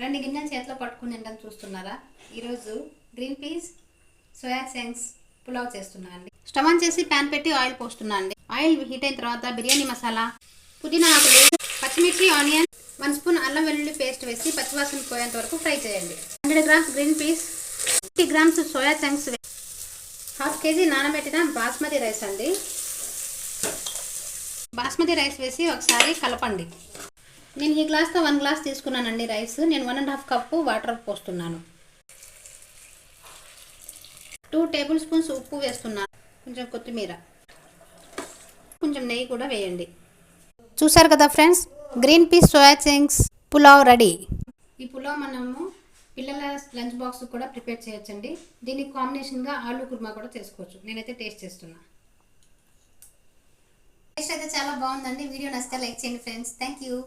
2 గిన్నెలు చేతిలో పట్టుకుని తినడం చూస్తున్నారా? ఈరోజు green peas soya chunks pulao చేస్తున్నా అండి. స్టవ్ ఆన్ చేసి ప్యాన్ పెట్టి ఆయిల్ పోస్తున్నా అండి. ఆయిల్ హీట్ అయిన తర్వాత బిర్యానీ మసాలా, పుదీనా ఆకులు, పచ్చిమిర్చి, ఆనియన్, 1 స్పూన్ అల్లం వెల్లుల్లి పేస్ట్ వేసి పచ్చివాసన పోయేంత వరకు ఫ్రై చేయండి. 100 grams green peas, 50 grams soya chunks, 1/2 KG నానబెట్టిన బాస్మతి రైస్ అండి. బాస్మతి రైస్ వేసి ఒకసారి కలపండి. నేను ఈ గ్లాస్తో 1 గ్లాస్ తీసుకున్నానండి రైస్. నేను 1.5 కప్పు వాటర్ పోస్తున్నాను. 2 టేబుల్ స్పూన్స్ ఉప్పు వేస్తున్నాను. కొంచెం కొత్తిమీర, కొంచెం నెయ్యి కూడా వేయండి. చూసారు కదా friends, green peas soya chunks pulao ready. ఈ పులావ్ మనము పిల్లల లంచ్ బాక్స్ కూడా ప్రిపేర్ చేయొచ్చండి. దీనికి కాంబినేషన్గా ఆలూ కుర్మా కూడా చేసుకోవచ్చు. నేనైతే టేస్ట్ చేస్తున్నా. టేస్ట్ అయితే చాలా బాగుందండి. వీడియో నచ్చితే లైక్ చేయండి ఫ్రెండ్స్. Thank you.